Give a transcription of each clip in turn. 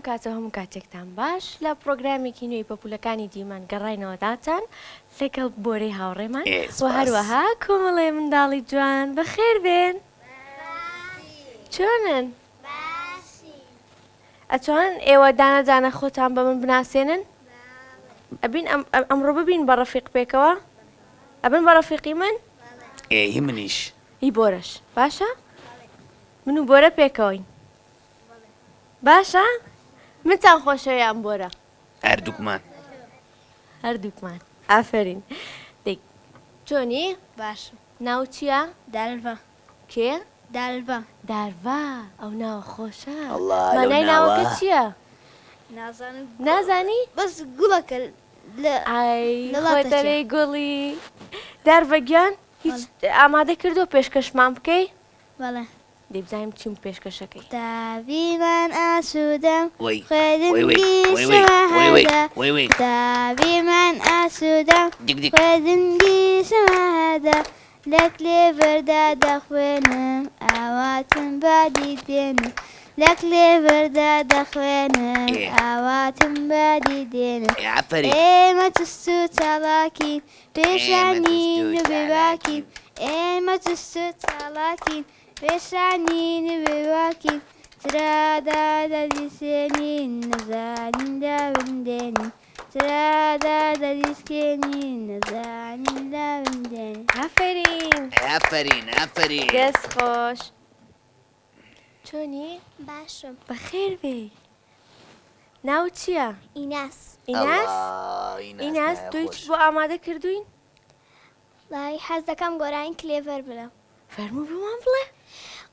کاتە هەموو کاتێکتان باش لە پرۆگرامێکی نوێی پەپولەکانی دیمان گەڕاینەوەداتان لەگەڵ بۆرەی هاوڕێمان و هەروەها کۆمەڵێ منداڵی جوان بەخێر بێن. چۆنن؟ ئەچۆن ئێوە دانەدانە خۆتان بە من بناسێنن؟ ئەبین ئەمڕۆ ببین بە ڕەفیق پێکەوە؟ ئەبن بە ڕەفیقی من؟ هی منیش. هی بۆرەش باشە؟ من و بۆرە پێکەوەین. باشە؟ منتان خۆشەویان بۆرە؟ هەردووکمان. هەردووکمان. ئافرین. دەی چۆنی؟ باشە. ناو چییە؟ دالڤە. کێ؟ دالڤە. دارڤە ئەو ناوە خۆشە. ئەڵڵا لەو مانای ناوەکە ناوە. چییە؟ نازانم. نازانی؟ بەس گوڵەکە ئای لە خۆی دەرەی گوڵی. دارڤە گیان هیچ ئامادە کردو پێشکەشمان بکەی؟ بەڵێ. دەیبزانیم چیم پێشکەشەکەی. داویمان ئاسوودەم وەی خوێندنگی شەمەهەدە. داویمان ئاسوودەم دیک دیک. خوێندنگی شەمەهەدە. لە کلێڤەردا دەخوێنم ئاواتم بادی دێنم. لە کلێڤەردا دەخوێنم ئاواتم بادی دێنم. ئافرین. ئێمە چست و چاڵاکین پێشانین و بێباکین. ئێمە چست و چاڵاکین پێشانین و بێباکین. ترادا دەدیسێنین نەزانین داوندێنین. ترادا دەدیسکێنین نەزانین داوندێنین. ئافرین. ئافرین ئافرین. دەست خۆش. چۆنی؟ باشم. بەخێر بێ. ناو چییە؟ ئیناس. ئیناس؟ ئیناس دوی بۆ ئامادە کردوین؟ وای حەز دەکەم گۆرانی کلێڤەر بڵێم. فەرموو بمان بڵێ.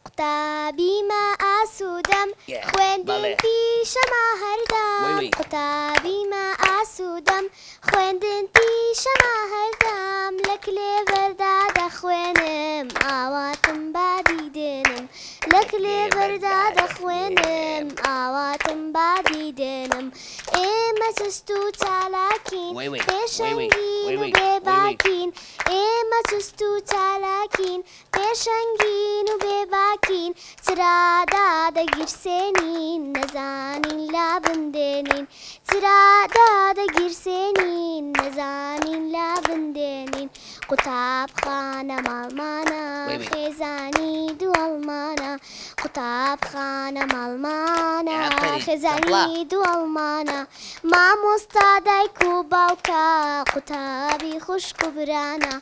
قوتابیمە ئاسوودەم خوێندنگی شەما هەردام. قوتابیمە ئاسوودەم خوێندنگی شەما هەردام. لە کلێڤەردا دەخوێنم ئاواتم بادی دێنم. لە کلێڤەردا دەخوێنم ئاواتم بادی دێنم. ئێمە چست و چالاکین پێشەنگین و بێباکین. ئێمە چست و چالاکین پێشەنگین و بێباکین. چرادا دەگیرسێنین نەزانین لا بندێنین. چرادا دەگیرسێنین نەزانین لا بندێنین. قوتابخانە ماڵمانە خێزانی دووەڵمانە. قوتابخانە ماڵمانە خێزانی دووەڵمانە. مامۆستا دایک و باوکە قوتابی خوشک و برانە.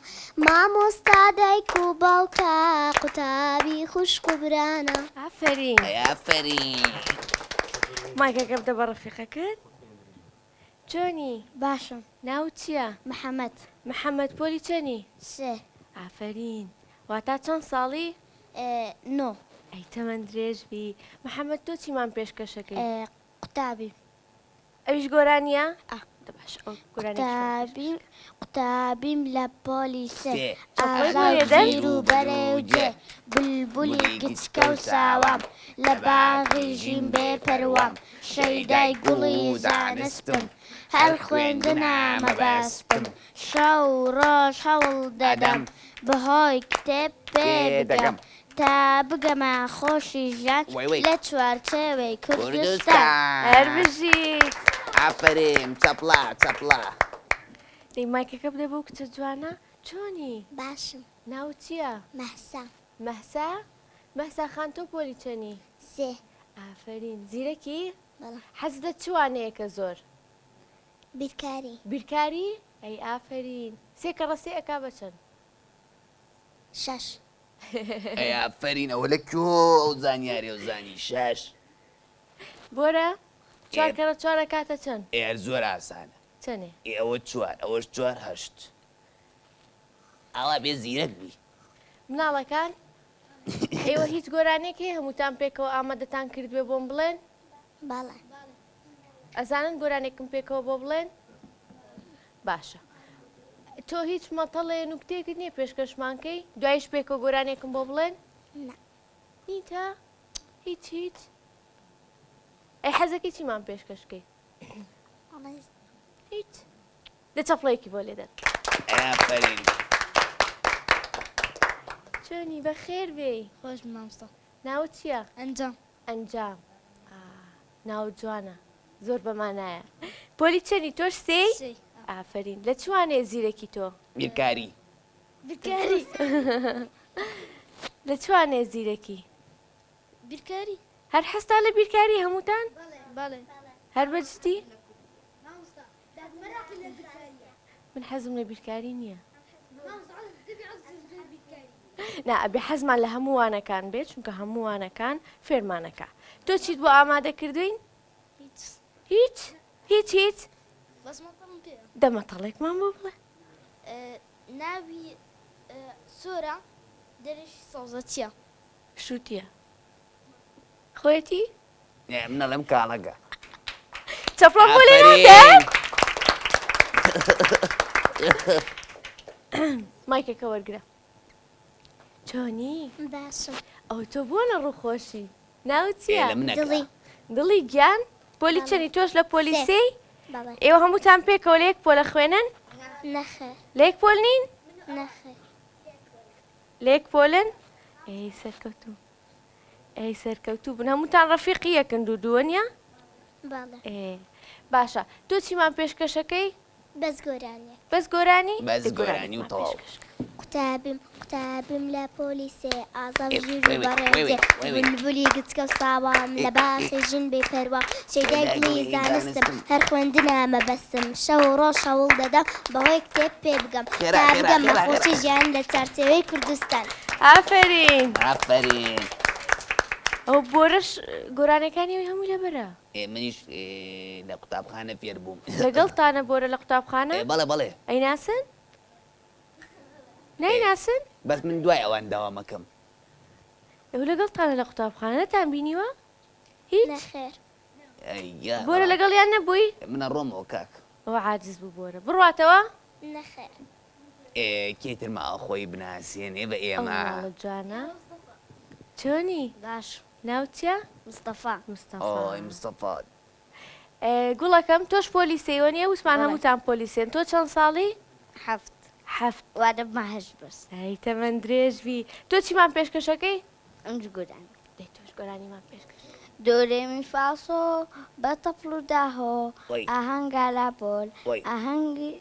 مامۆستا دایک و باوکە قوتابی خوشک و برانە. ئافرین. ئافرین. مایکەکە بدە بە ڕەفیقەکەت. چۆنی؟ باشم. ناو چییە؟ محەممەد. محەممەد پۆلی چەنی؟ سێ. ئافرین. واتە چەند ساڵی؟ نۆ. ئەی تەمەند درێژبی. محەممەد تۆ چیمان پێشکەشەکەی؟ قوتابی. ئەویش گۆرانیە؟ باش ئەو قوتابیم قوتابیم لە پۆلیسێ. ئازاگیر و بەرەوجێ بولبولی کچکە و ساوام. لە باغی ژین بێ پەروام. شەیدای گوڵی زانستم هەر خوێندنامە بەستم. شەو ڕۆژ هەوڵ دەدەم بەهۆی کتێب پێ بدەم. تا بگەمە خۆشی ژیان لە چوارچێوەی کوردستان. هەربژیت. ئافرین چەپڵا چەپڵا. دەی مایکەکە بدە بۆ کچە جوانە. چۆنی؟ باشم. ناو چییە؟ مەحسا. مەحسا؟ مەحسا خان تۆ پۆلی چەنی؟ سێ. ئافرین. زیرەکی؟ بەڵێ. حەزت چوانەیەکە زۆر؟ بیرکاری. بیرکاری؟ ئەی ئافرین. سێ کەڕە سێ ئەکا بەچەند؟ 6. ئافرین ئەوە لە کۆ ئەو زانیاری ئەو زانی 6. بۆرە؟ 4 کەڕە 4 کاتە چەند؟ ئێر زۆر ئاسانە. چەندێ؟ ئەوە 4 ئەوەش 4 8. ئاوا بێ زیرەک بی. مناڵەکان ئێوە هیچ گۆرانێکی هەمووتان پێکەوە ئامادەتان کردوێ بۆم بڵێن؟ بەڵێ. ئەزانن گۆرانێکم پێکەوە بۆ بڵێن؟ باشە. تۆ هیچ مەتەڵێ نوکتێکت نییە پێشکەشمانکەی؟ دوایش پێکەوە گۆرانێکم بۆ بڵێن؟ نیتە؟ هیچ هیچ؟ ئەی حەزەکەی چیمان پێشکەشکەی؟ هیچ؟ دە چەپڵەیەکی بۆ لێدەن. ئافرین. چۆنی بەخێر بێی؟ خۆش مامۆستا. ناوت چییە؟ ئەنجام. ئەنجام. ناو جوانە زۆر بەمانایە پۆلی چەندی تۆش سێی ئافرین لە چوانێ زیرەکی تۆ بیرکاری بیرکاری لە چوانێ زیرەکی بیرکاری هەر حەستا لە بیرکاری هەمووتان بەڵێ هەر بەجدی من حەزم لە بیرکاری نییە نا ئەبێ حەزمان لە هەموو وانەکان بێت چونکە هەموو وانەکان فێرمانەکە تۆ چیت بۆ ئامادە کردوین هیچ هیچ هیچ بەسمەتەڵم پێ دەمەتەڵێکمان بۆ بڵێ ناوی سۆرە دەرێژی سەوزە چییە؟ شووتیە خۆیەتی منە لەم کاڵەکە چەپڵە بۆ لێ نادەن مایکەکە وەرگرە چۆنی باشم ئەو تۆ بۆ لە ڕووخۆشی ناوت چییە لە منەکە دڵی دڵی گیان پۆلی چەنی تۆش لە پۆلیسەی بەڵێ ئێوە هەمووتان پێکەوە لە یەک پۆلە خوێنن نەخێ لە یەک پۆل نین نەخێ لە یەک پۆلن ئەی سەرکەوتوو ئەی سەرکەوتوو بن هەمووتان ڕەفیقی یەکن دوو دووەنیا بەڵێ باشە تۆ چیمان پێشکەشەکەی بەس گۆرانیە بەس گۆرانی بەس گۆرانی و تەواو قوتابم لە پۆلیسێ ئازەم وی، ژیر وی، و وی، بەڕێزێ وی، وی. بولبولی گچکە و ساوام لە باخی ژن بێ پەروە شەیدای گڵی زانستم هەر خوێندنامە بەستم شەو و ڕۆژ هەوڵ دەدەم بەهۆی کتێب پێ بگەم خێرا، تا خێرا، بگەم خێرا، بەخۆشی خێرا. ژیان لە چارچێوەی کوردستان ئافرین ئافرین ئەو بۆرەش گۆرانەکانی ئەوی هەمووی لەبەرە منیش لە قوتابخانە فێر بووم لەگەڵتانە بۆرە لە قوتابخانە بەڵێ بەڵێ ئەیناسن نایناسن بەس من دوای ئەوان داوامەکەم ئەو لەگەڵتانە لە قوتابخانەتان بینیوە هیچ نەخێر بۆرە لەگەڵیان نەبووی منە ڕۆمەوە کاک ئەوە عاجز بوو بۆرە بڕاتەوە نەخێر کێتر ماوە خۆی بناسیێنێ بە ئێمە ئەوڵە جوانە چۆنی باش ناو چیە مستەفا ئۆی مستەفا مستەفات گوڵەکەم تۆش پۆلیسەیەوە نیە وسمان بەڵێ. هەمووتان پۆلیسێن تۆ چەند ساڵی حەفت هەفت وادە ماهەش بەس ئەی تەمەند درێژبی تۆ چیمان پێشکەشەکەی ئەمج گۆران دەی تۆش گۆرانیمان پێشکەش دۆرێمی فاسۆ بە تەپڵ و داهۆ وای. ئاهەنگا لاپۆل وای. ئاهەنگی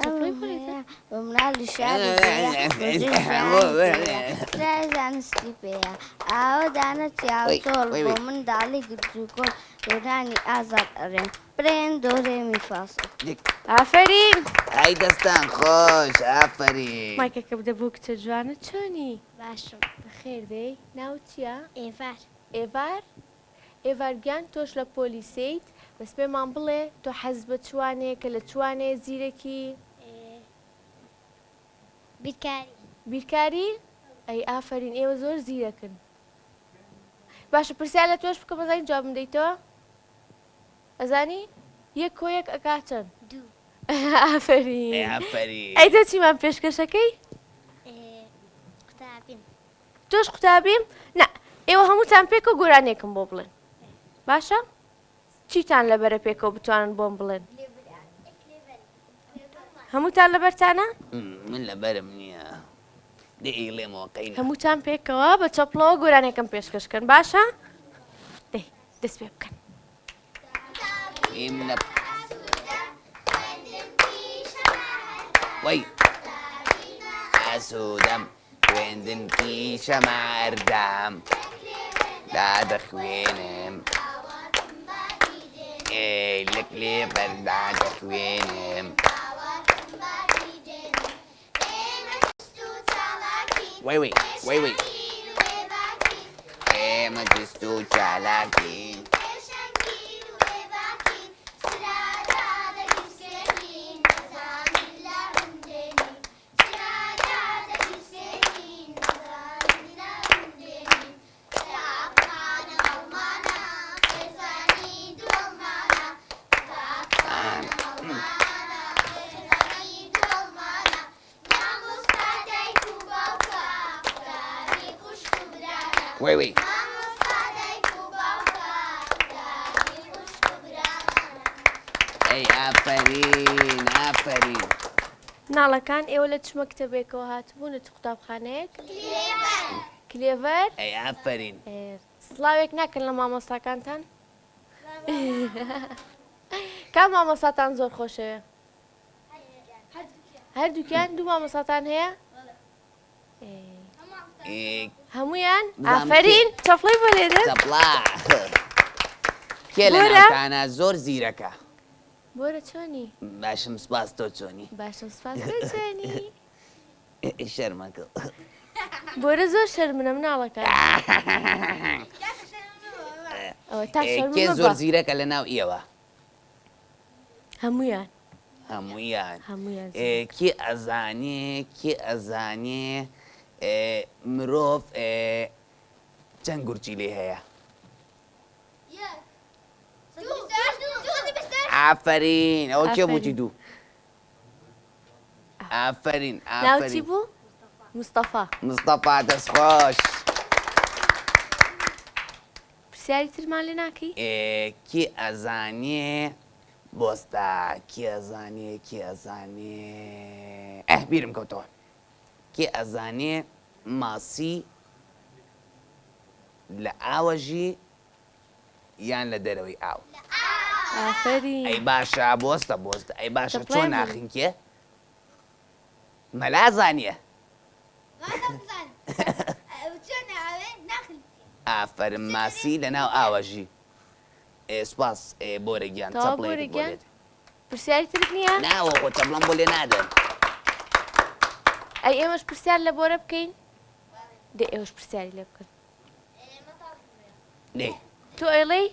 تەپڵی پۆلیسە؟ منالی شازانستی پێەیە ئاوە دانە چیاو وای، چۆڵ وای، بۆ وای. منداڵی گرج و کۆڵ دۆرانی ئازاد ئەڕێن برێن دۆرێمی فاسۆ ئافرین ئای دەستان خۆش ئافرین مایکەکە بدە بۆ کچە جوانە چۆنی باشم بەخێر دەی ناو چییە ئێڤار ئێڤار ئێڤارگیان تۆش لە پۆلیسیت بەس پێمان بڵێ تۆ حەز بە چوانێ کە لە چوانێ زیرەکی بیرکاری بیرکاری ئەی ئافرین ئێوە زۆر زیرەکن باشە پرسیار لە تۆش بکەم ئەزانی جواب بدەیتەوە ئەزانی یەک کۆ یەک ئەکاتن دوو ئافرین ئافرین ئەی تۆ چیمان پێشکەشەکەی قوتابیم تۆش قوتابیم نا ئێوە هەمووتان پێکەوە گۆرانێکم بۆ بڵێن باشە چیتان لەبەرە پێکەوە بتوانن بۆم بڵێن هەمووتان لەبەرتانە من لەبەرم نییە دەئیڵێمەوە قەینە هەمووتان پێکەوە بە چەپڵەوە گۆرانێکم پێشکەشکەن باشە دەی دەست پێ بکەن من لە وای ئاسوودەم خوێندن پیشە مەردام دادەخوێنم لەک لێ بەردا دەخوێنم وای وای وای وای ئێمە جست و چالاکین وای وای ئەی ئافرین ئافرین ناڵەکان ئێوە لە چ مەکتەبێکەوە هاتبوون لە چ قوتابخانەیەک کلێڤەر ئەی ئافرین سڵاوێک ناکەن لە مامۆستاکانتان کام مامۆستاتان زۆر خۆشەوێ؟ هەردووکیان دوو مامۆستاتان هەیە؟ هەموویان؟ ئافرین چەپڵی بۆ لێدە؟ چەپڵا کێ لە ناوتانە زۆر زیرەکە؟ بۆرە چۆنی؟ باشم سپاس تۆ چۆنی؟ باشم سپاس تۆ چۆنی؟ شەرمەکە بۆرە زۆر شەرمنە مناڵەکە. ئەوە تا شەرم کێ مەبە. زۆر زیرەکە لە ناو ئێوە؟ هەموویان هەموویان. هەموویان کێ ئەزانێ مرۆڤ چەند گورجی لێ هەیە؟ ئافرین ئەوە کێ بووی دوو؟ ئافرین ناوچی بوو؟ مستەفا. مستەفا دەستخۆش. پرسیاری ترمان لێ ناکەی؟ کێ ئەزانێ بۆستە کێ ئەزانێ بیرم کەوتەوە. کێ ئەزانێ ماسی لە ئاوەژی یان لە دەرەوەی ئاو؟ ئافرین. ئەی باشە بۆستە ئەی باشە چۆن ناخینکێ؟ مەلا زانیە؟ ئافرین ماسی لە ناو ئاوەژی. سپاس بۆرە گیان تەواو چەپڵێک بۆرە بۆ گیان؟ لێت. پرسیاری ترت نییە؟ ناوە خۆ چەپڵەم بۆ لێ نادەن. ئەی ئێمەش پرسیار لە بۆرە بکەین؟ دێ ئێوەش پرسیاری لێ بکەن. دێ تۆ ئەڵێی؟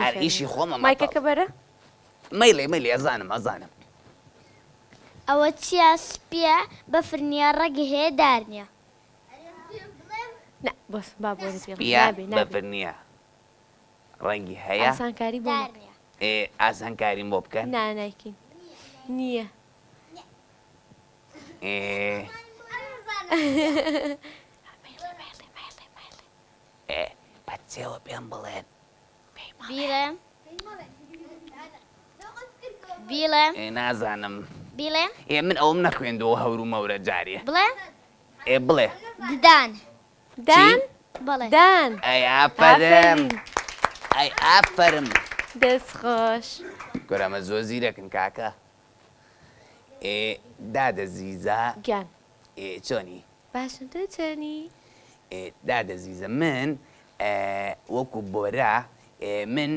هەر ئیشی خۆمە مایکەکە بەرە؟ مەیلێ ئەزانم. ئەوە چیا سپیە بە فرنیە ڕەگی هەیە دار نییە. نا بەس با بۆرە پێڵ. پیا بەفر نییە ڕەنگی هەیە ئاسانکاری بۆ دار بکە. نییە. ئاسانکاریم بۆ بکەن. نانایکین. نییە. بەچێوە پێم بڵێن. بیڵێم نازانم. بیڵێم من ئەوم نەخوێندەوە هەور و مەورە جارێ. بڵێ بڵێ. ددان دان؟ بڵێ دان. ئەی ئافرم. دەستخۆش. گۆرەمە زۆر زیرەکن کاکە. دادە زیزە گیان. چۆنی؟ باشم تۆ چۆنی؟ دادە زیزە من وەکو بۆرە من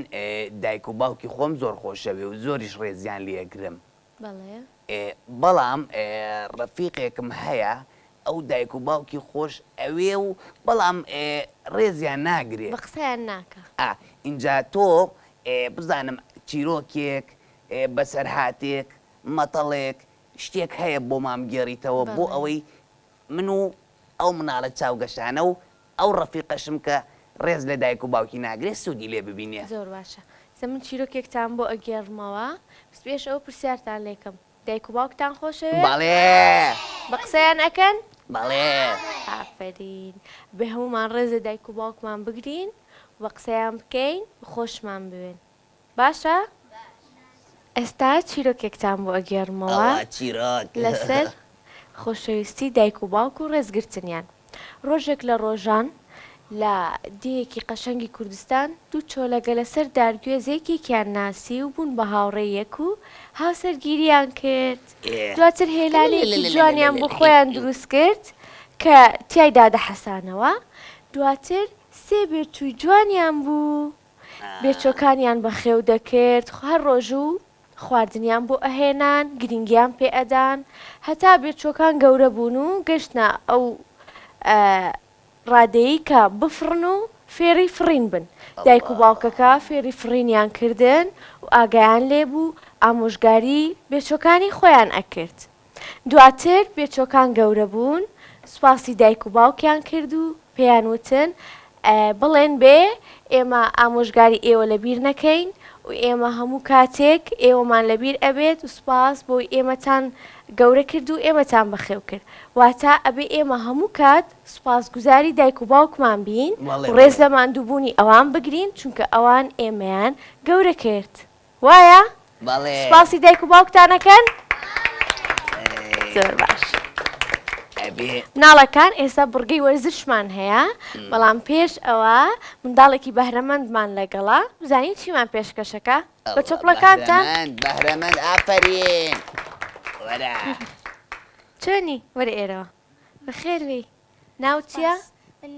دایک و باوکی خۆم زۆر خۆشەوێ و زۆریش ڕێزیان لێگرم. بەڵێ. بەڵام ڕەفیقێکم هەیە ئەو دایک و باوکی خۆش ئەوێ و بەڵام ڕێزیان ناگرێت. بە قسەیان ناکە. اینجا تۆ بزانم چیرۆکێک بەسەرهاتێک مەتەڵێک شتێک هەیە بۆ مام گێڕیتەوە بۆ ئەوەی من و ئەو مناڵە چاوگەشانە و ئەو ڕەفیقەشم کە ڕێز لە دایک و باوکی ناگرێت سوودی لێ ببینێ. زۆر باشە. من چیرۆکێکتان بۆ ئەگەڕمەوە پێش ئەو پرسیارتان لێکم. دایک و باوکتان خۆشەوێ؟ بەڵێ. بە قسەیان ئەکەن؟ بەڵێ. ئافرین. بێ هەمومان ڕێزە دایک و باوکمان بگرین بە قسەیان بکەین خۆشمان بوێن. باشە؟ ئێستا چیرۆکێکتان بۆ ئەگەڕمەوە چیرۆک لەسەر خۆشەویستی دایک و باوک و ڕێزگرتنیان. ڕۆژێک لە ڕۆژان لە دیەکی قەشەنگی کوردستان دوو چۆلەگە لەسەر دارگوێزێکێکیان ناسی و بوون بە هاوڕێیەک و هاوسەرگیریان کرد. دواتر هێلانێکی جوانیان بۆ خۆیان دروست کرد کە تیایدا دەحەسانەوە. دواتر سێ بێچووی جوانیان بوو. بێچۆکانیان بە خێو دەکرد هەر ڕۆژ و خواردنیان بۆ ئەهێنان گرنگیان پێ ئەدان هەتا بێچۆکان گەورە بوون و گەشتە ئەو ڕادەیە کە بفڕن و فێری فڕین بن. دایک و باوکەکە فێری فڕینیان کردن و ئاگایان لێبوو ئامۆژگاری بێچۆکانی خۆیان ئەکرد. دواتر بێچۆکان گەورە بوون سوپاسی دایک و باوکیان کرد و پێیان وتن بڵێن بێ ئێمە ئامۆژگاری ئێوە لەبیر نەکەین و ئێمە هەموو کاتێک ئێوەمان لەبیر ئەبێت و سوپاس بۆی ئێمەتان گەورە کرد و ئێمەتان بەخێو کرد. واتە ئەبێ ئێمە هەموو کات سوپاسگوزاری دایک و باوکمان بین و ڕێز لە ماندووبوونی ئەوان بگرین چونکە ئەوان ئێمەیان گەورە کرد. وایە؟ بەڵێ. سوپاسی دایک و باوکتانەکەن؟ زۆر باش. ئەبێ مناڵەکان ئێستا بڕگەی وەرزشمان هەیە بەڵام پێش ئەوە منداڵێکی بەهرەمەندمان لەگەڵا بزانین چیمان پێشکەشەکە بە چۆپڵەکانتان بەهرەمەند ئافرین وەرە چۆنی وەرە ئێرەوە بەخێر وێ ناو چییە؟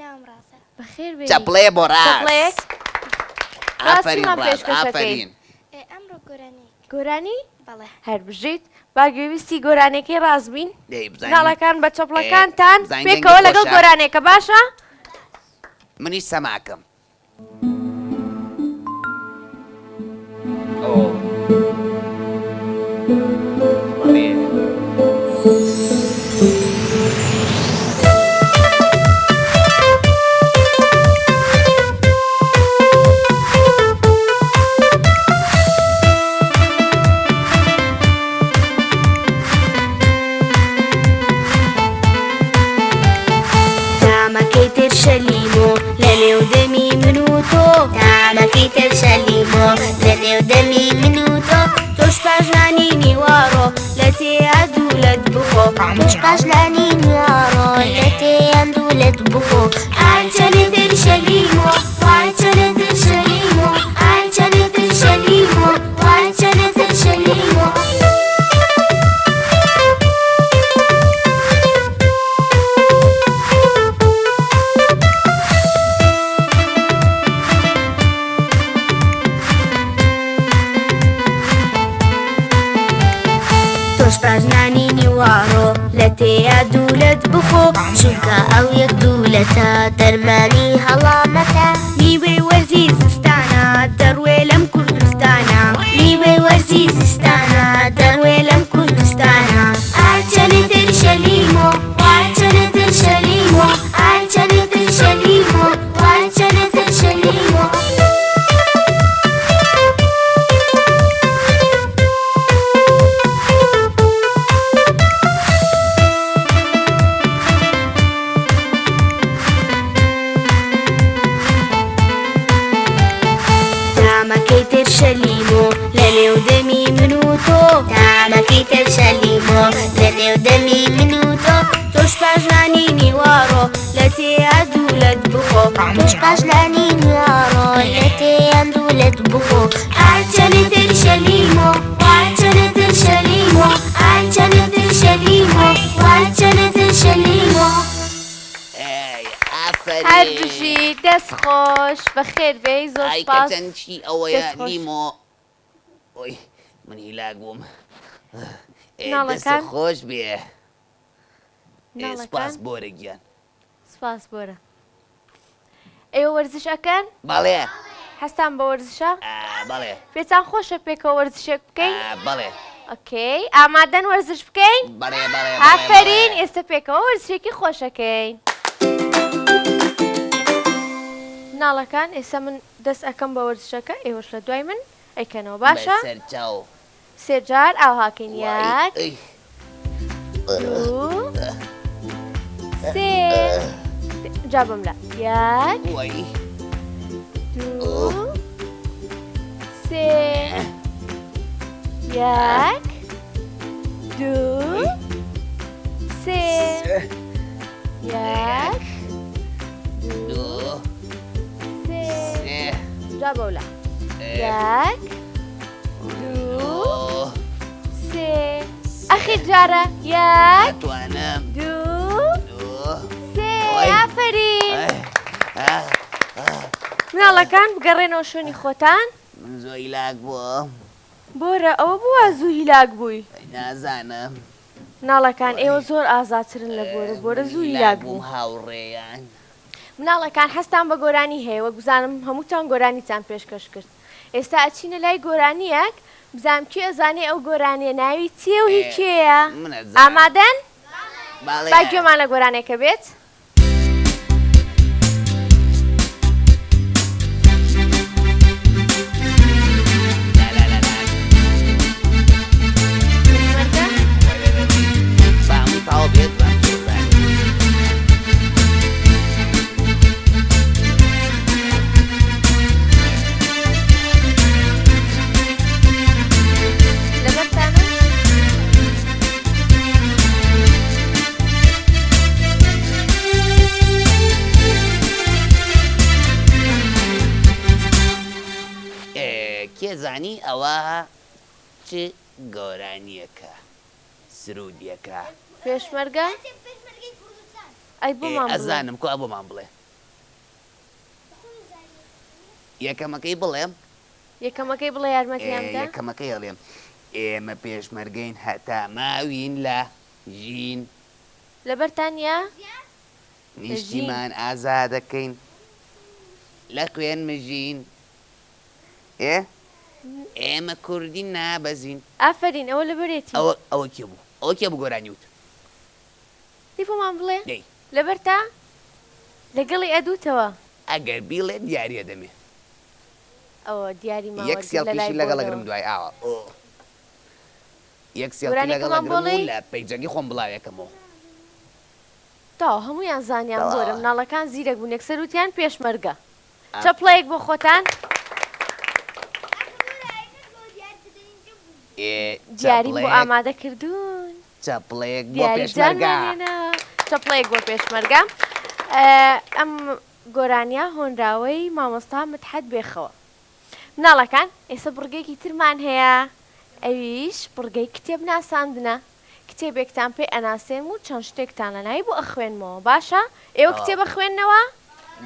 نام ڕاستە بەخێر وێ چەپڵێ بۆ ڕاست ئافرین ئافرین ڕاست پێشکەشەکەی ئافرین ئەمڕۆ گۆرانی گۆرانی بەڵێ هەر بژیت با گوێویستی گۆرانێکی ڕازبین دەی بزانین مناڵەکان بە چۆپڵەکانتان بزانین پێکەوە دەنگی لەگەڵ خۆشە. گۆرانێکە باشە؟ منیش سەماکەم تامەکەی تر شەلیمۆ لە نێو دەمی من و تۆ تامەکەی تر شەلیمۆ لە نێو دەمی من و تۆ تۆش پاژنانی نیوارۆ لە تێیان دوولت بخۆ تۆش پاژنانی نیوارۆ لە تێیان دوولت بخۆ ئاچەنێ تر شەلیمۆ واچەنێ تر شەلیمۆ ئاچەنێ تر شەلیمۆ واچەنێ تر شەلیمۆ تۆش پاژنانی نیوارۆ لە تێیا دوولت بخۆ چونکە ئەو یەک دوولەتە دەرمانی هەڵامەتە نیوەی وەرزی زستانە دەڕوێ لەم کوردستانە نیوەی وەرزی زستانە دەڕوێ لەم کوردستانە ئاچەنێ تر شەلیمۆ واچەنێ تر شەلیمۆ ئاچەنێ تر شەلیمۆ واچەنێ تر شەلیمۆ تامەکەی تر شەلیمۆ لە نێو دەمی من و تۆ تامەکەی تر شەلیمۆ لە نێو دەمی من و تۆ تۆش پاژنانی نیوارۆ لە تێیا دوولت بخۆ تۆش پاژنانی نیوارۆ لە تێیان دوولت بخۆ ئاچەنێ تر شەلیمۆ واچەنێ تر شەلیمۆ ئاچەنێ تر شەلیمۆ واچەنێ تر شەلیمۆ هەر بژیت دەست خۆش بەخێر بێی زۆر سپاس ئایکەچەند چی ئەوەیە دەست خۆش. لیمۆ ئۆی من هیلاک بووم مناڵەکان. دەست خۆش بێ مناڵەکان. سپاس بۆرە گیان سپاس بۆرە ئێوە وەرزشەکەن بەڵێ هەستان بە وەرزشە بەڵێ پێتان خۆشە پێکەوە وەرزشێک بکەین بەڵێ ئۆکەی ئامادەن وەرزش بکەین بەڵێ بەڵێ ئافرین ئێستا پێکەوە وەرزشێکی خۆشەکەین مناڵەکان ئێستا من دەست ئەەکەم بە وەرزشەکە ئێوەش لە دوای من ئەیکەنەوە باشە سەرچاو سێجار ئاوهاکەین یەک دوو سێ جا بەملا یەک وای دوو سێ یەک دوو سێ یەک دوو سێ جا بەولا یەک دوو سێ ئەخیر جارە یەک توانم دوو سێ ئافرین مناڵەکان بگەڕێنەوە شوێنی خۆتان من زۆر هیلاک بووم بۆرە ئەوە بووە زوو هیلاک بووی نازانم مناڵەکان ئێوە زۆر ئازاترن لە بۆرە زوو هیلاک بوو هاوڕێیان مناڵەکان هەستان بە گۆرانی هەیە وە گوزانم هەمووتان گۆرانیتان پێشکەش کرد ئێستا ئەچینە لای گۆرانیەک بزانم کی ئەزانێ ئەو گۆرانیە ناوی چیە و هیچ کێیە ئامادەن با گوێمان لە گۆرانێکە بێت چ گۆرانیەکە سرودیەکە پێشمەرگە ئەی بۆمان بڵێ ئەزانم کو بۆمان بڵێ یەکەمەکەی بڵێم یەکەمەکەی بڵێ یارمەتیاندا یەکەمەکەی هەڵێم ئێمە پێشمەرگەین هەتا ماوین لە ژین لەبەرتانیا نیشتیمان ئازادەکەین لە خوێن مژین ئێمە کوردی نابەزین ئافرین ئەوە لەبەرێتی ئەوە کێ بوو ئەوە کێ بوو گۆرانی وت دی بۆمان بڵێ دەی لەبەر تا لەگەڵی ئەدوتەوە ئەگەر بیڵێ دیارە دەمێ ئەوە دیاری یەک سێڵکیشی لەگەڵەگرم دوای ئاوە یەک سێڵکی لەگەڵەگرم لە پەیجەگی خۆم بڵاوێکەمەوە تا هەمویان زانیان بۆرە مناڵەکان زیرەک بوون یەکسەر وتیان پێشمەرگە چەپڵەیەک بۆ خۆتان دیاری بۆ ئامادە کردوون چەپڵەیەک بۆ پێشمەرگە چەپڵەیەک بۆ پێشمەرگە ئەم گۆرانیا هۆنراوەی مامۆستا متحەد بێخەوە مناڵەکان ئێستا بڕگەیەکی ترمان هەیە ئەویش بڕگەی کتێب ناساندنە کتێبێکتان پێ ئەناسێم و چەند شتێکتان لەناوی بۆ ئەخوێنمەوە باشە ئێوە کتێبە خوێندنەوە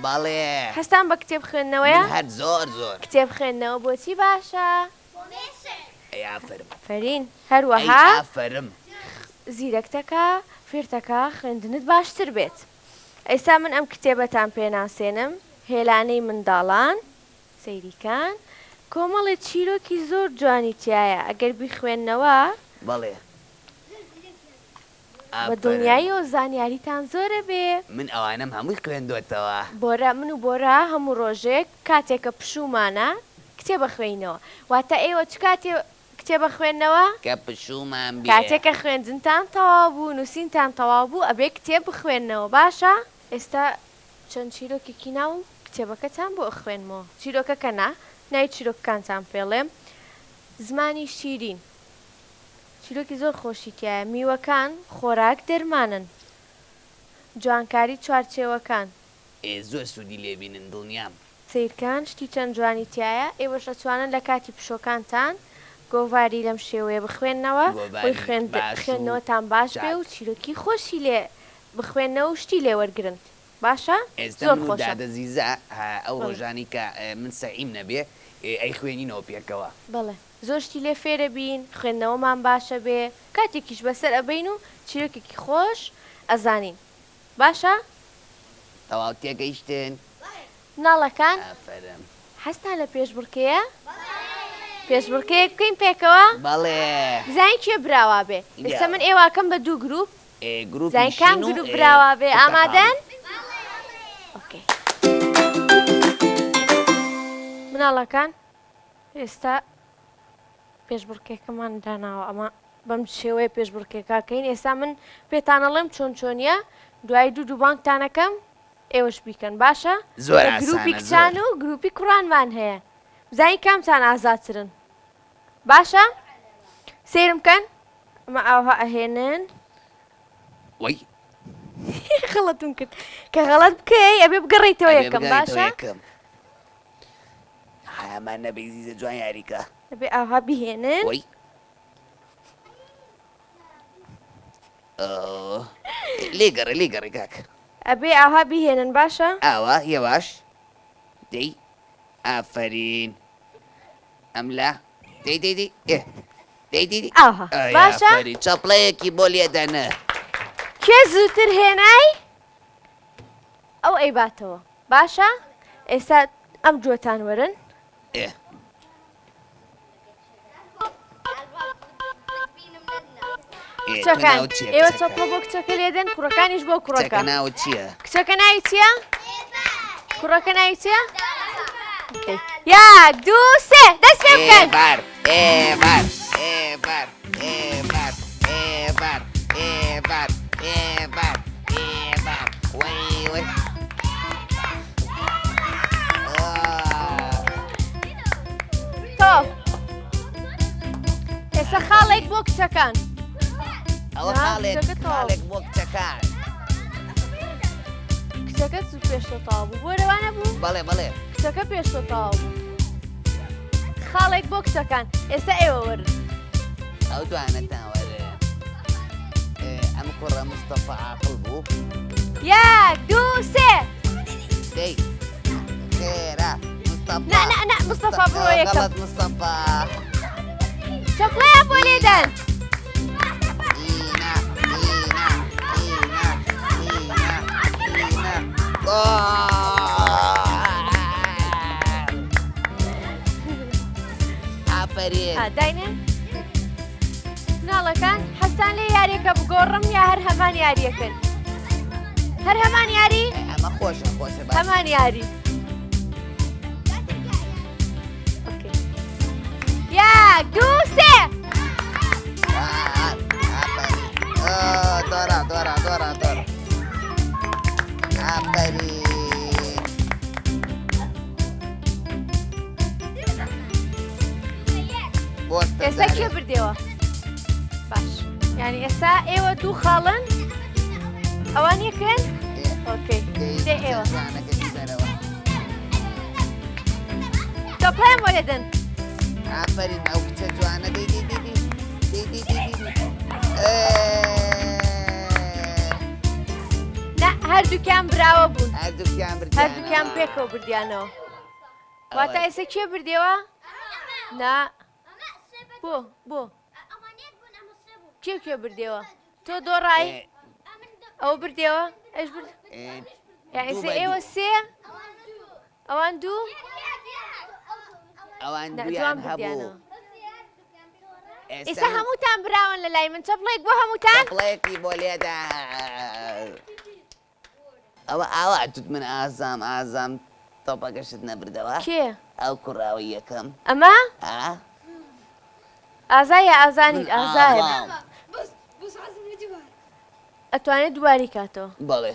بەڵێ هەستان بە کتێب خوێندنەوەیە هەر زۆر زۆر کتێب خوێندنەوە بۆچی باشە ئافرم فەرین هەروەها ئافرم زیرەکتەکە فێرتەکە خوێندنت باشتر بێت ئێستا من ئەم کتێبەتان پێناسێنم هێلانەی منداڵان سەیریکان کۆمەڵی چیرۆکی زۆر جوانی تایە ئەگەر بیخوێندنەوە بەڵێ بە دڵنیایی و زانیاریتان زۆرە بێ من ئەوانم هەمووی خوێندوێتەوە بۆرە من و بۆرە هەموو ڕۆژێک کاتێکە پشومانە کتێبە خوێنەوە واتە ئێوە چ کاتێ کتێبە خوێندنەوە کە پشومان بێ کاتێکە خوێندنتان تەواو بوو نووسینتان تەواو بوو ئەبێ کتێب بخوێندنەوە باشە ئێستا چەند چیرۆکێکی ناو کتێبەکەتان بۆ ئەخوێنمەوە چیرۆکەکە نا ناوی چیرۆکەکانتان پێڵێم زمانی شیرین چیرۆکی زۆر خۆشیتیایە میوەکان خۆراک دەرمانن جوانکاری چوارچێوەکان زۆر سوودی لێبینن دڵنیام سیرکان شتی چەند جوانیتیایە ئێوەش ئەتوانن لە کاتی پشۆکانتان گۆڤاری لەم شێوەیە بخوێننەوە بۆی خوێندنەوەتان باش بێ و چیرۆکی خۆشی لێ بخوێنەوە و شتی لێ وەرگرن باشە زۆر خۆشدەزیزە ئەو ڕۆژانی کە من سەعیم نەبێ ئەی خوێنینەوە پێکەوە بڵێ زۆر شتی لێ فێرە بین خوێندنەوەمان باشە بێ کاتێکیش بەسەر ئەبین و چیرۆکێکی خۆش ئەزانین باشە تەواو تێگەیشتن ناڵەکان هەستان لە پێشبڕکەیە پێشبڕکەیە بکەین پێکەوە بەڵێ زای کێ براوا بێ ئێستا من ئێواکەم بە دوو گروپ زای کام گروپ براوا بێ ئامادەن مناڵەکان ئێستا پێشبڕکێکەمان داناوە ئەمە بەم شێوەیە پێشبڕکێکاکەین ئێستا من پێتانەڵێم چۆن چۆنیە دوای دوو بانکتانەکەم ئێوەش بیکەن باشە گروپی کچان و گروپی کوڕانمان هەیە زای کامتان ئازاترن باشە سێرم کەن ئەمە ئاوها ئەهێنن وەی خەڵەتم کرد کە غەڵەت بکەی ئەبێ بگەڕیتەوە یەکەم باشە هەمان نەبێ زیزە جوان یاریکە ئەبێ ئاوها بهێنن وەی لێگەڕێ کاک ئەبێ ئاوها بهێنن باشە ئاوا هێواش دەی ئافرین ئەم لە دەی ئاها باشە چەپڵەیەکی بۆ لێدەنە کێ زووتر هێنای ئەو ئەیباتەوە باشە ئێستا ئەم جوۆتان وەرن کچەکان ئێوە چەپڵە بۆ کچەکە لێدەن کوڕەکانیش بۆ کوڕەکە ناوت چییە کچەکە ناوی چییە کوڕەکە ناوی چییە یاک دوو سێ دەست پێ بکەن تۆ ئێستا خاڵێک بۆ کچەکان ئەوە خاڵێک بۆ کچەکان کچەکە پێشتە تاوا بوو بۆ لەوانە بوو بەڵێ کچەکە پێشتە تاوا بوو خاڵێک بۆ کچەکان ئێستا ئێوە وەرن ئەو دوانەتان وەرە ئەمە کوڕە مستەفا عاقڵ بوو 1 2 3 دەی خێرا نا مستەفا بڕۆ یەکەم غەڵەت مستەفا چۆکڵەیە بۆ لێدەن ئینا ئینا ئینا ئینا ئینا ئافەرین داینێ ناڵەکان حەستان لێ یاریەکە بگۆڕم یا هەر هەمان یاریەکەن هەر هەمان یاری ئەمە خۆشە خۆشە باش هەمان یاری یەک دوو سێ دۆرە دۆرە دۆرە دۆرە ئافەرین ئێستا کێ بردێەوە باش یعنی ئێستا ئێوە دوو خاڵن ئەوان یەکەن ئۆکەی دێ ئێوە تۆپڵیان بۆ لێدەن ئافەرین ئەو کچە جوانە دەی دەی دەی دەی دەی دەی نا هەردووکیان براوە بوون هەردووکیان بردیانەوە هەردووکیان پێکەوە بردیانەوە واتە ئێستا کێ بردێەوە نا بۆ کێ بردێەوە تۆ دۆڕایی ئەو بردێەوە ئەش برد یعنی ئێستا ئێوە سێ ئەوان دوو ئەوان دوان دویان هەبوو بردیانەوە ئێستا هەمووتان براون لە لای من چەپڵێک بۆ هەمووتان پڵەیەکی بۆ لێدا ئەوە ئاوا توت من ئازام تۆپەکەشت نەبردەوە کێ ئەو کوڕاوی یەکەم ئەمە ها ئازایە ئازانی ئازایە ئەتوانێت دوواری کاتەوە بەڵێ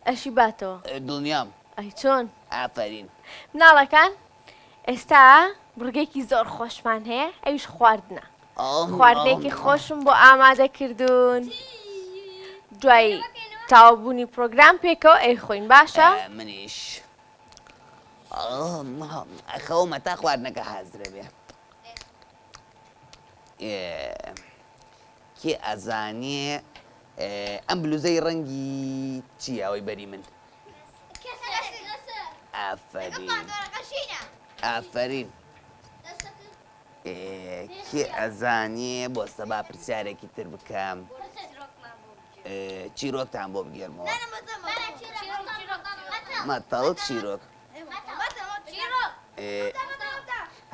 ئەشی باتەوە دڵنیام ئەی چۆن ئافەرین مناڵەکان ئێستا بڕگەیەکی زۆر خۆشمان هەیە ئەویش خواردنە خواردنێکی خۆشم بۆ ئامادە کردوون دوای تاوابوونی پرۆگرام پێکەوە ئەی خۆین باشە منیش خەومە تا خواردنەکە حازرە بێ کێ ئەزانێ ئەم بلوزەی ڕەنگی چی ئەوەی بەری من ئافەرین ئافەرین کێ ئەزانێ بۆ سەبا پرسیارێکی تر بکەم چیرۆکتان بۆ بگێرمەوە مەتەڵ چیرۆک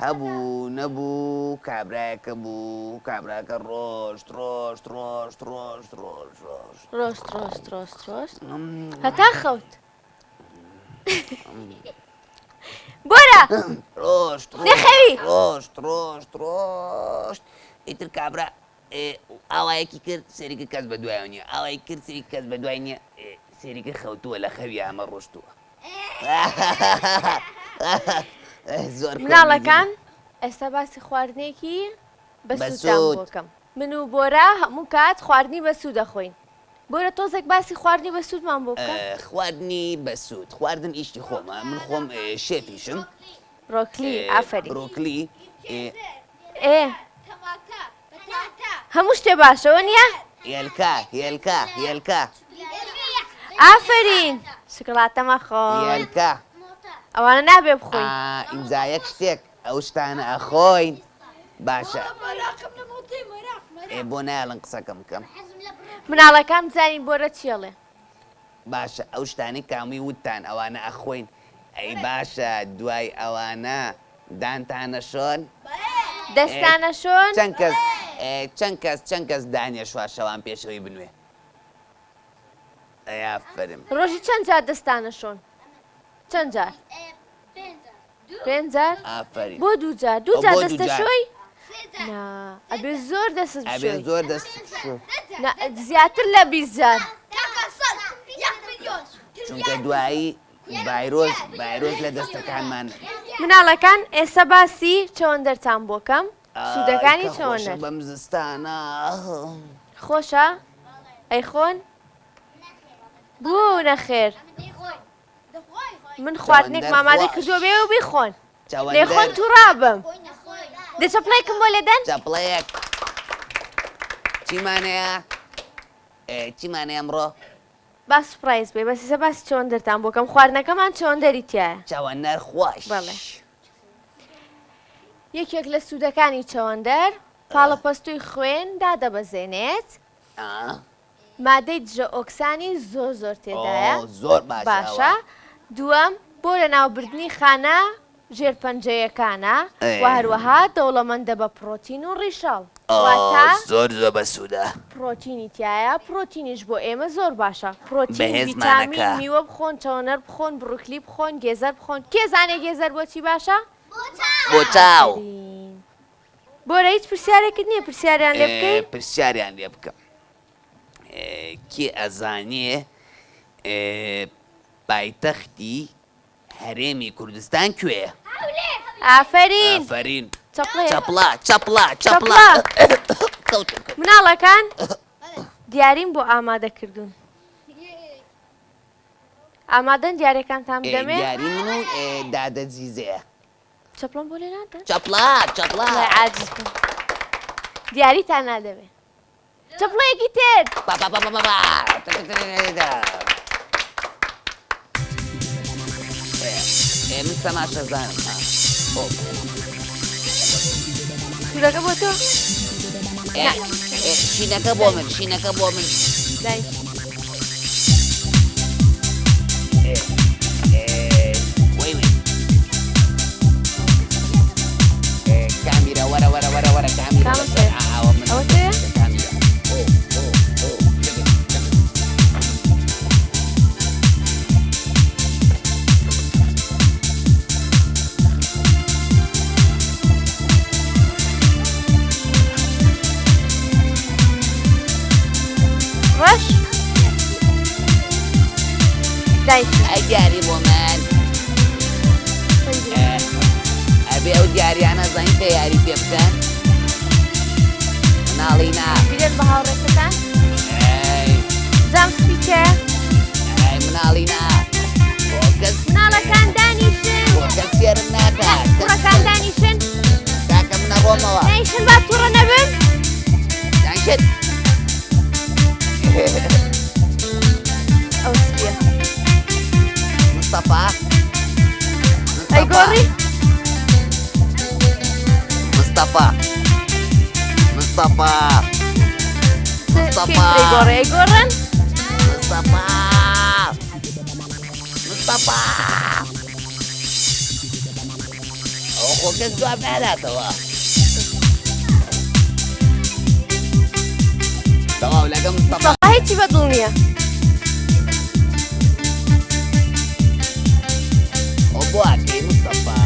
هەبوو نەبوو کابراایەکە بوو کابراکە ڕۆشت ڕۆشت ڕۆشت ڕۆشت ڕۆشت ڕۆشت ڕۆشت هەتا خەوت بۆرە ڕۆشت نەخەوی ڕۆشت ڕۆشت ڕۆشت ئیتر کابرا ئاوایەکی کرد سەریکە کەس بە دوایەوە نیە ئاوای کرد سەری کەس بە دوای نییە سەریکە خەوتووە لە خەوی ئەمە ڕۆشتووە زۆر مناڵەکان ئێستا باسی خواردنێکی بەسوودان بۆکەم من و بۆرە هەموو کات خواردنی بەسوود دەخۆین بۆرە تۆزێک باسی خواردنی بەسوودمان بۆ بکە خواردنی بەسوود خواردن ئیشتی خۆمە من خۆم شێفیشم ڕۆکلی ئافەری ڕۆکلی هەموو شتێ باشەوە نییە هێلکا هێلکا هێلکا ئافرین شکڵاتەمە خۆن هێلکا ئەوانە نابێ بخۆین ئینجا یەک شتێک ئەو شتانە ئەخۆین باشە بۆ نایڵن قسەکەم بکەم مناڵەکان بزانین بۆرە چێڵێ باشە ئەو شتانی کامی وتتان ئەوانە ئەخۆین ئەی باشە دوای ئەوانە دانتانە شۆن دەستانە شۆن چەند کەس دانیە شواشەوان پێشەوەی بنوێ ئەیافرم ڕۆژی چەند جار دەستانە شۆن چەند جار 5 جار ئافرین بۆ 2 جار 2 جار دەستە شۆی ئەبێ زۆر دەست ئەبێ زۆر دەست زیاتر لە 20 جار چونکە دوایی ڤایرۆس لە دەستەکانمان مناڵەکان ئێستا باسی چەوەندەرتان بۆکەم سوودەکانی چەوەندەر بەم زستانە خۆشە ئەی خۆن بوو نەخێر من خواردنێک مامادە کردووە بێ و بیخۆن لێ خۆن تووڕابم دەچەپڵێکم بۆ لێدەن چەپڵەیەک چیمانەیە چیمانەیە ئەمڕۆ با سوپرایز بێ بەسیسە باسی چۆندەرتان بۆکەم خواردنەکەمان چۆندەری تایە چاوەنەر خۆش بەڵێ یەکێک لە سوودەکانی چەوەندەر پاڵەپەستووی خوێن دادەبەزێنێت مادەی دژە ئۆکسانی زۆر تێدایە زۆر باشە دووەم بۆ لە ناوبردنی خانە ژێرپەنجەیەکانە و هەروەها دەوڵەمەندە بە پرۆتین و ڕیشەڵ واتە زۆر بەسوودە پرۆتینی تایە پرۆتینیش بۆ ئێمە زۆر باشە پرۆتین بەهێزمانەکە. ڤیتامین میوە بخۆن چەوەنەر بخۆن بڕوکلی بخۆن گێزەر بخۆن کێزانێ گێزەر بۆچی باشە بۆ چاو بۆرە هیچ پرسیارێکت نییە پرسیاریان لێ بکەیت پرسیاریان لێ بکەم کێ ئەزانێ پایتەختی هەرێمی کوردستان کوێیە ئافرین ئافرین چەپڵێ چەپڵا چەپڵا چەپڵا. کەوتم مناڵەکان دیاریم بۆ ئامادەکردوون ئامادەن دیارەکانتان دەمێ دیاری من و دادە جیزەیە چەپڵم بۆ لێ نادەن چەپڵا چەپڵا وڵای عاجز بووم دیاریتان نادەوێ چەپڵەیەکی تر من تەماشەزانم سوورەکە بۆ تۆ شینەکە بۆ من شینەکە بۆ من دای وای وای کامیرە وەرە کامیرە کامە سێ؟ ئەوە تۆیە؟ کامیرە ڕەش دای ئەگیاری بۆ من ئەبێ ئەو دیاریانە زەنگ پێ یاری پێ بکەن مناڵینا بیرێن بە هاوڕێکەکان زام سپیکە مناڵینا مناڵەکان دانیشن کەس سێرم ناکات کوڕەکان دانیشن کاکە منە ڕۆمەوە دانیشن با تووڕە نەبن دانیشت ئەو سپیە مستەفا ئەیگۆڕی مستەفا مستەفا ئەیگۆڕی ئەیگۆڕن مستەفا مستەفا ئەو خۆ کەس جواب ناداتەوە تەواو لەگە مستەفا سەڵا هیچی بەدڵ نییە ئەو بۆ ئاکەی مستەفا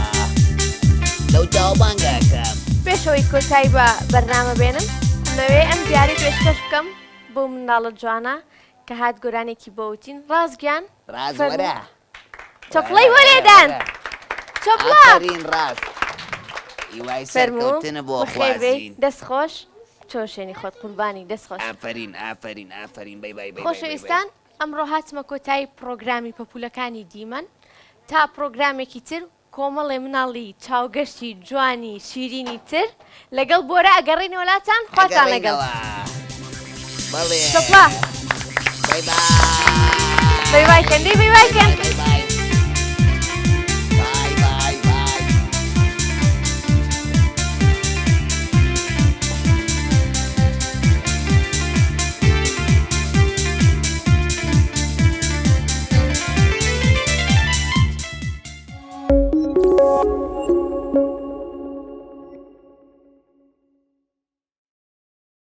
لەو چاوەبانگاکەم پێشەوەی کۆتایی بە بەرنامە بێنم لەوێ ئەم دیاری پێشکەش بکەم بۆ منداڵە جوانە کە هات گۆرانێکی بۆوتین ڕازگیان ڕاز وەرە چەپڵەی بۆ لێدان چەپڵە ئافرین ڕاست هیوای فەرموو سەرکەوتنە بۆ بەخێر بێی خوازین دەستخۆش چۆشێنی خۆت قوربانی دەستخۆش ئافرین بەی بای خۆشەویستان ئەمڕۆ هاتمە کۆتایی پرۆگرامی پەپولەکانی دیمەن تا پرۆگرامێکی تر کۆمەڵێ مناڵی چاوگەشتی جوانی شیرینی تر لەگەڵ بۆرە ئەگەڕێنەوە وڵاتان خواتان لەگەڵ بەڵێ چەپڵە بای بەی وایکەن دەی بەی وایکەن بای